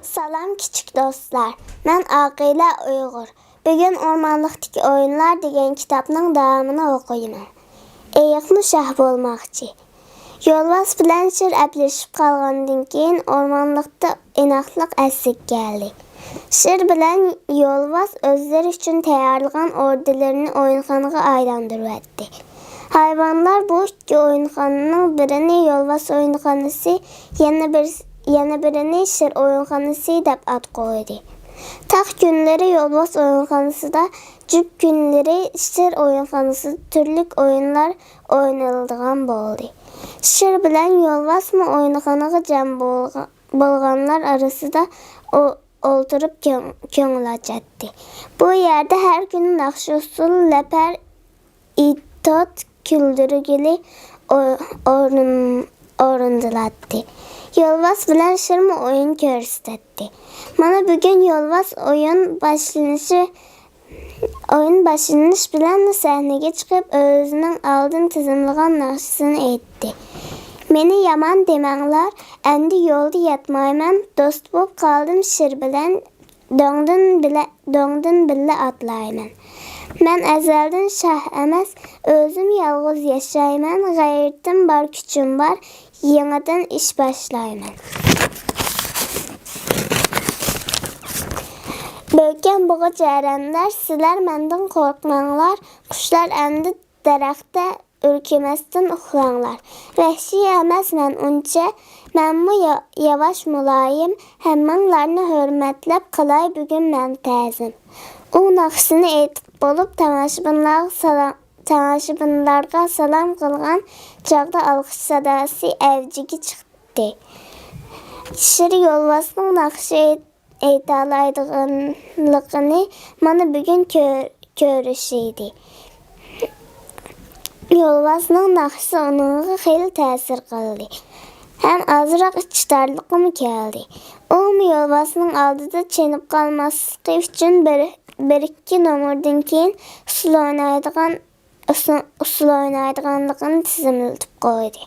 Salam küçük dostlar. Mən Aqila Uyğur. Bugün Ormanlıqdakı Oyunlar degan kitabның davamını oxuyuram. Eyiqmi şah bolmaqçı. Yolvas bilan Şir əpləşib qalğandan keyin ormanlıqda inaqlıq əslik gəldi. Şir bilan Yolvas özləri üçün tayarlagan ordularını oyunxanaga aylandırıb etdi. Hayvanlar bu iki oyunxananın birini Yolvas oyunxanası, yana birini Şir oyunxanası dep ad qoydu. Tax günleri Yolvas oyunxanasında, cüp günleri Şir oyunxanası türlük oyunlar oynanıldıgan boldu. Şir bilan Yolvas mı oyunxanaga cəm bolğanlar arasında oturup köngül açatdı. Bu yerde her gün naxşı usul ləpər itot küldürgili orundulatdı. Yolvas bilan Şir mi oyun göstərdi. Mana bugün Yolvas oyun başlanış bilan səhnəyə çıxıb özünün aldın tizimliğan naxşısını etdi. Meni yaman demənglər, əndi yolda yatmayman, dost bob qaldım Şir bilan, doңdun billa atlayman. Mən əzəldən şah əməz, özüm yalğız yaşayman, qəyirtim bar, küçüm var, yenidən iş başlayman. Bölkən buğa cərənlər, sizlər məndən qorxmanglar, quşlar əndi dərəxtə ürkəməsdən uxlanlar. Vəhşi əməz mən unca, mənmu yavaş mülayim, həmmənlərini hörmətləb qılay bugün mən təzim. O naxşısını etib olub tamaşıbınlarga salam qılğan çağda alqış sadası əvcigi çıxdı. Şir Yolvasның naxşı eytalaydığınlığını mana bugün görüşüydü. Yolvasның naxşısı onunğa xeyli təsir qıldı. Həm azıraq içtarlıqımı gəldi. O Yolvasның aldıda çenib qalması üçün bir-iki nomordan keyin usul oynaydıqanlığını tizimlitib qoydu.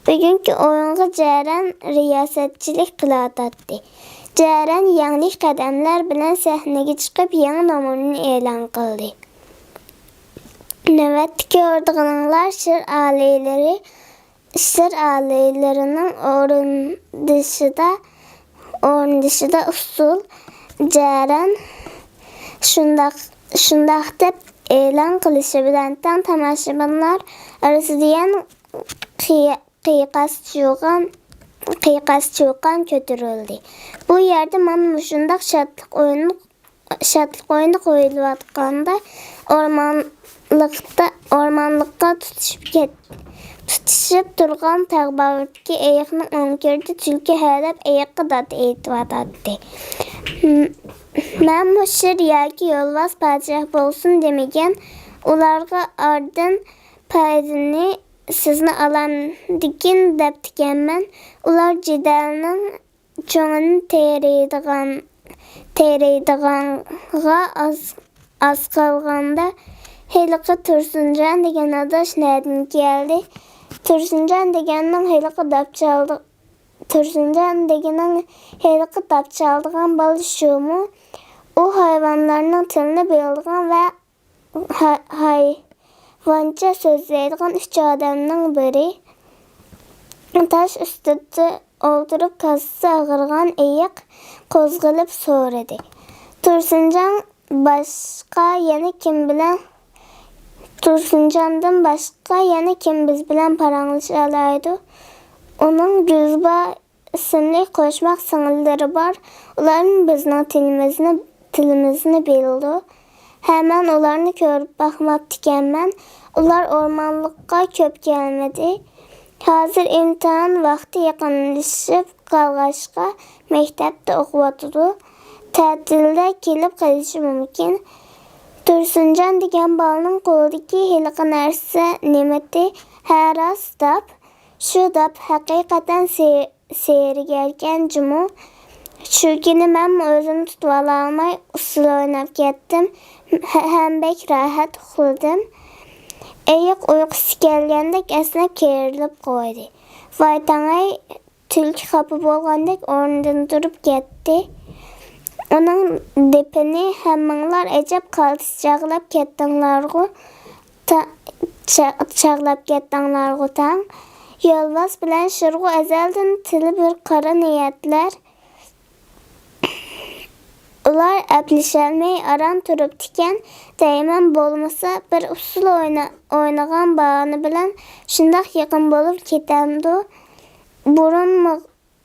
Bugünkü oyunğa Cərən riyasetçilik qıladatdı. Cərən yanlış qədəmlər bilan səhnəyə çıxıb yeni nomorunu elan qıldı. Növbətdəki ordğanlar Şir aleylərinin orundışıda usul Cərən şundaq dep elan qılışı bilan tamaşabanlar arasıdan qıyqas çoğan kötürüldü. Bu yerde mana şundaq şadlıq oyunu qoyuluyatqanda ormanlıqqa tutuşub turğan tağbağırtki eyiqni önkürdü, tülkü hərəb eyiqi dadı eytivadatdı. Mən bu Şir yaki Yolvas padişah bolsun demegen, ularga ardın payını sizni alan digin deptiken mən, ular cidalının çoğunu tereydiğanğa az qalğanda Heliqi Tursuncan degen adaş nədin gəldi. Tursuncan degenin Heliqi tapçaldığan balı şumu, o hayvanlarının tilini bildiğin ve hayvanca sözleydiğin üç adamның biri. Taş üstüde oturup kasısı ağırgan eyiq qozğılıb so'radi. Tursuncandan başqa yana kim biz bilan paranlaşa alaydı? Onun Güzba isimli qoşmaq singilləri var. Uların bizning tilimizni bildi. Hemen onlarını görüp baxmaptıken mən. Ular ormanlıqqa köp gəlmədi. Hazır imtihan vaxtı yaxınlaşıb qalğaşqa məktəbdə oxuyatıdı. Tətildə kelib qalishi mümkün. Tursuncan degen balının qo'lidagi heliqi narsa nemati həras dap. Şu dap haqiqatan seyirgerken cumu. Şu günü mən özüm tutub alamay usul oynab ketdim. Həm bək rahat uxladım. Eyiq uyqusu gəlgəndək əsnəb kerilib qoydu. Vaytangay tülkü xapı bolğandək orundan durub getdi. Onun depini hemminglar ecep kaltıs çağlap kettinglargu çağlap kettinglargu taң. Yolbas bilen Şırgu ezelden tili bir kara niyetler. Ular əplişəlməy aran turub tiken değmen bolmasa bir usul oynagan bağını bilen şundaq yakın bolup ketemdu.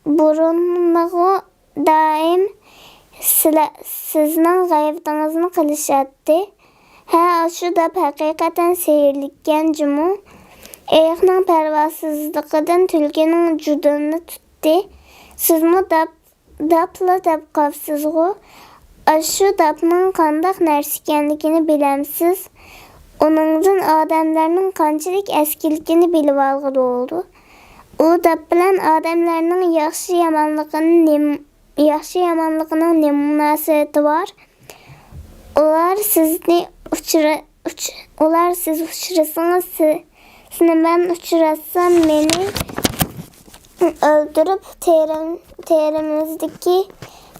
Burunmuğu daim sizning gayibdingizni qilishadi. Ha, şu da haqiqatan seyirlikkan jumu. Eyiqning parvasizligidan tulkining judini tutdi. Sizmi dapla dap qapsizgu. Şu dapning qandaq narsa ekanligini bilamsiz. Onundan odamlarning qanchalik eskiligini bilib olg'ili oldu. U dap bilan odamlarning yaxshi yamanligining ne munosabati bor? Ular siz uchrasangiz, sizni ben uchratsam meni öldürüp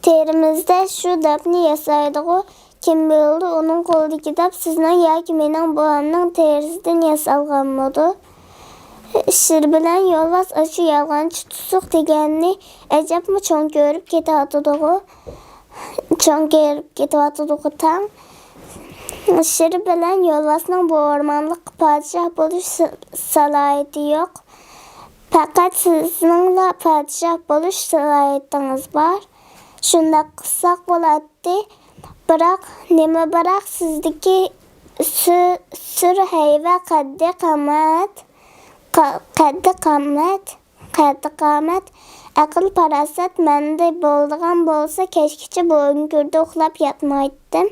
terimizde şu dapni yasaydığı kim bildi onun qo'lidagi dap sizning yoki mening bolamning terisidan yasalganmidi. Şir bilan Yolbas aşı yalğançı tusuq deganini ajabmi cho'ng ko'rib ketayotidig'i taң. Şir bilan Yolbasning bu ormanlik podshoh bo'lish salohiyati yo'q. Faqat sizningla podshoh bo'lish salohiyatingiz bor. Shundaq qilsak bo'ladi. Biroq sizdagi sur hayva qaddi qomat aql parasat menda bo'lgan bo'lsa kechgacha bu o'ngurda uxlab yotmaydim.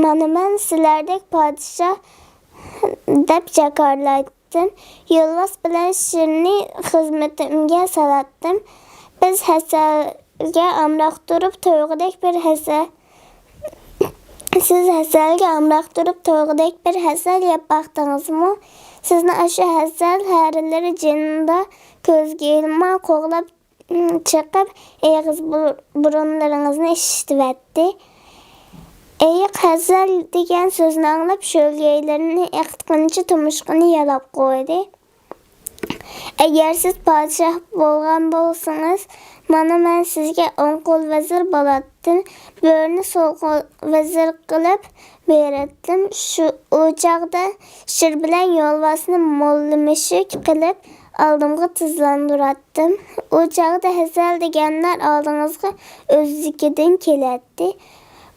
Mana men sizlardek podshoh deb jakarlaydim. Yolbas bilan Shirni xizmatimga salatdim. Biz Hasalga amroq turib to'yg'idek bir hasal. Siz Hasalga amroq turib to'yg'idek bir hasal yapbaqdingizmi? Sizni aşı hasal harileri jinda ko'zga ilmay qo'g'lab chiqib, eg'iz burunlaringizni eshitibdi. Eyiq hasal degan so'zni anglab sho'lgaylarini iqitqincha tumishqini yalab qo'ydi. Agar siz podshoh bo'lgan bo'lsangiz, mana men sizga o'ng qo'l vazir bo'latdim. Bo'rni so'l qo'l vazir qilib beratdim. O chaqda Shir bilan Yolbasni mo'llimishik qilib oldimga tizlandiratdim. O chaqda Hasal deganlar oldingizga o'zligidan keladi.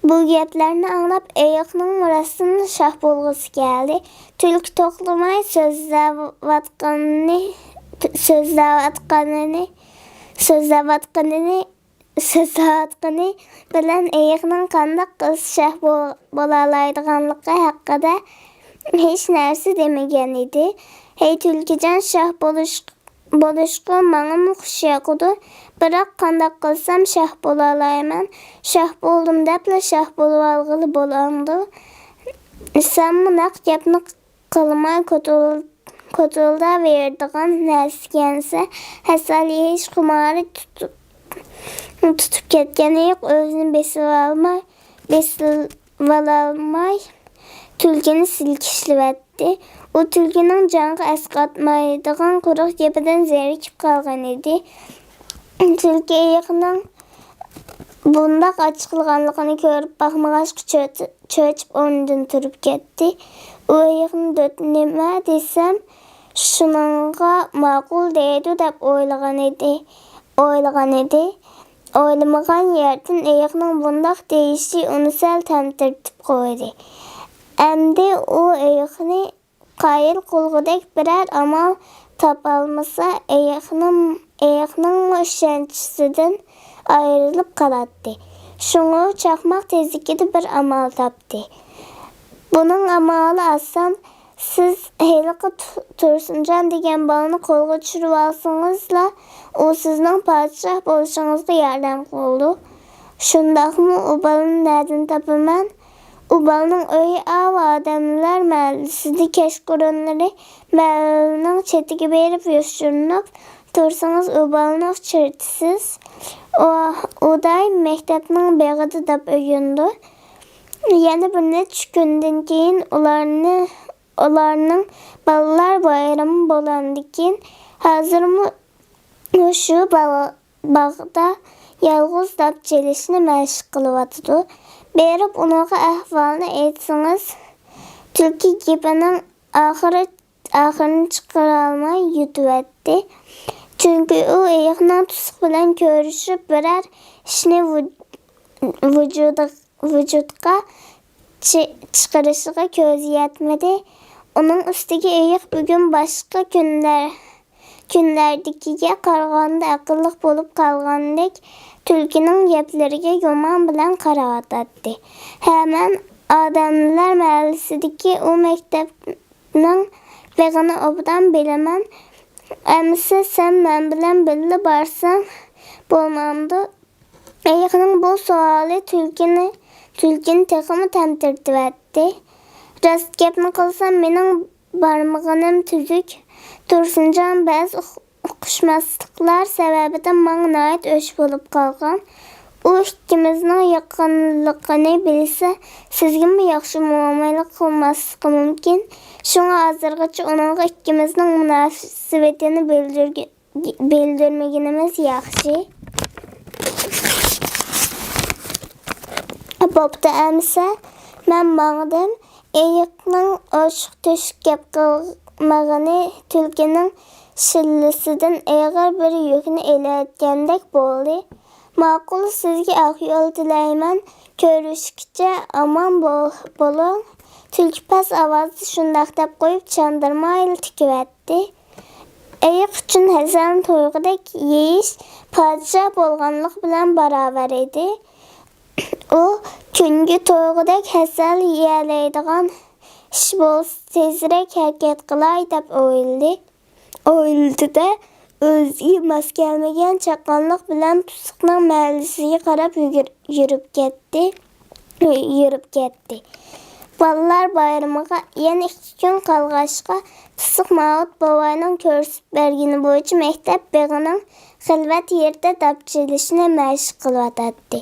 Bu gaplarni anglab Eyiqning murasini shoh bo'lg'isi keldi. Tulki to'xtamay so'zlayotganini bilan Eyiqning qanday qilib shoh bo'la oladiganligi haqida hech narsa demagan edi. Hey tulkijon, shoh bo'lishga menga xush yoqdi. Biroq qanday qilsam shoh bo'la olayman? Shoh bo'ldim debla shoh bo'lib olg'ili bo'landi. Sen bunaq gapni qilmay ko'tilda verdigan narsa Hasal hech xumori tutib ketgan yo'q. O'zini besilolmay tulkini silkishlayapti. U tulkining jonga asqatmaydigan quruq gapidan zerikib qolgan edi. Tulki Eyiqning bundaq ochiqilganligini ko'rib baxmag'ashqa cho'chib o'rnidan turib ketdi. U Eyiqni nima desam shuningga ma'qul deydi deb o'ylagan edi. O'ylamagan yerdan Eyiqning bundaq deyishi uni sal tantirtib qo'ydi. Endi u Eyiqni qoyil qilgudek biror amal topolmasa Eyiqning ishonchisidan ayrilib qoladi. Shunga chaqmoq tezligida bir amal topdi. Buning amali oson. Siz heliqi Tursunjon degan bolani qo'lga tushirib olsangizla, u sizning podshoh bo'lishingizga yordam qildi. Shundaqmi, u bolani nerdan topaman? U bolaning uyi odamlar mahallasida kashqurunlari mahallaning chetiga berib yoshirinib tursangiz, u bolani uchirtisiz. U Uday mektepning beg'ida deb o'yindi. Yana bir necha kundan keyin ularning bolalar bayrami bo'landikin, hozirmi shu bog'da yolg'iz deb chelishni mashq qilyotdi. Berib unaqa ahvolni aytsangiz, tulki gapining oxirini chiqara olmay yutyapti. Chunki u ayiqning tusuq bilan ko'rishib biror ishni vujudga chiqarishiga ko'zi yetmadi. Uning ustiga ayiq bugun boshqa kunlardagiga qaraganda aqlli bo'lib qolgandek tulkining gaplariga yomon bilan qarayotdi. Hemen odamlar mahallasidagi u maktabning beg'ini obdan bilaman. Amsa sen men bilan birga borsang bo'lmamdi. Ayiqning bu savoli tulkini texmi tantirtibdi. Rost gapni qilsam mening barmog'im tuzuk. Tursunjon ba'zi uqishmasliklar sababidan menga nihoyat o'sh bo'lib qolgan. U ikkimizning yaqinligini bilsa, sizga yaxshi muomala qilmasligi mumkin. Shunga hozirgacha uningga ikkimizning munosabatini bildirmaganimiz yaxshi. Bo'pti amsa, men mangdim. Ayiqning oshiq to'shib gap qilmagani tulkining shillisidan og'ir bir yukni elayotgandek bo'ldi. Ma'qul, sizga oq yo'l tilayman. Ko'rishguncha omon bo'ling. Tulki past ovozda shundoq deb qo'yib chandirmayli tikyapti. Ayiq uchun Hasan to'yg'idek yeyish podshoh bo'lganlik bilan barobar edi. U kungi to'yg'idek hasal yeyalaydigan ish bo'lsa tezroq harakat qilay deb o'yladi-da o'ziga mos kelmagan chaqonliq bilan tusuqning mahallasiga qarab yurib ketdi. Bolalar bayramiga yana 2 kun qolg'achqa tusuq Mahmud boboning ko'rsatib bergani bo'yicha maktab beg'ining xilvat yerda dapchilishni mashq qilyotdi.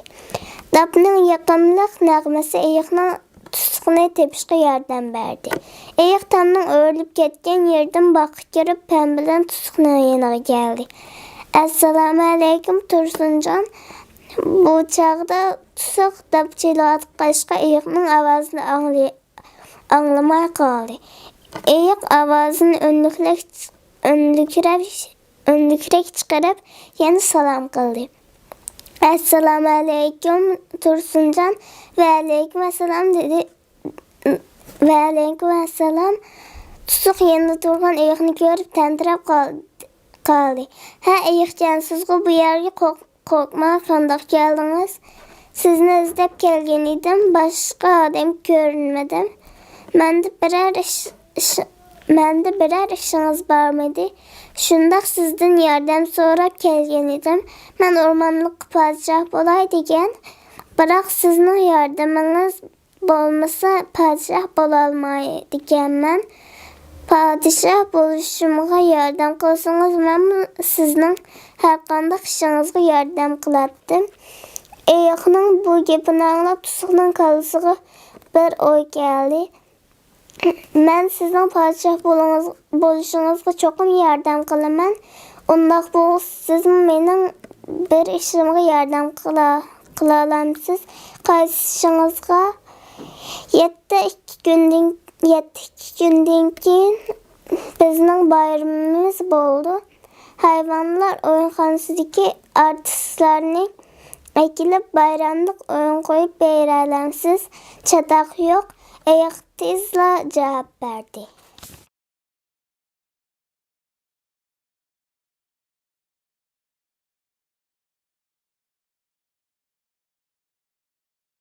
Dapning yoqimli nag'masi ayiqning tusuqni tepishga yordam berdi. Ayiq tomning o'rilib ketgan yerdan boqib kirib, pam bilan tusuqning yoniga keldi. Assalomu alaykum Tursunjon. Bu chog'da tusuq dapchilayotgach ayiqning ovozini anglamay qoldi. Ayiq ovozini o'nlikrak chiqarib, yana salom qildi. Assalomu alaykum Tursunjon. Va alaykum assalom dedi. Va alaykum assalom. Tusuq yanında turgan ayiqni ko'rib tantirab qoldi. Ha ayiqjon, sizga bu yerga qo'rqmay qandoq keldingiz? Sizni izlab kelgan edim, boshqa odam ko'rinmadim. Menda biror ishingiz bormidi? Shundoq sizdan yordam so'rab kelgan edim. Men o'rmonlik podshoh bo'lay degan, biroq sizning yordamingiz bo'lmasa podshoh bo'la olmaydiganman. Podshoh bo'lishimga yordam qilsangiz, men sizning har qanday ishingizga yordam qilardim. Ayiqning bu gapini anglab tusuqning qalbisiga bir o'y keldi. Men sizning podshoh bo'lishingizga cho'qim yordam qilaman. Undaq bo'lsa, siz mening bir ishimga yordam qila olamsiz. Qaysi ishingizga? 7 kundan keyin bizning bayramimiz bo'ldi. Hayvonlar o'yinxonasidagi artistlarning akilib bayramlik o'yin qo'yib bera olamsiz. Chatoq yo'q. Ayiq tezla javob berdi.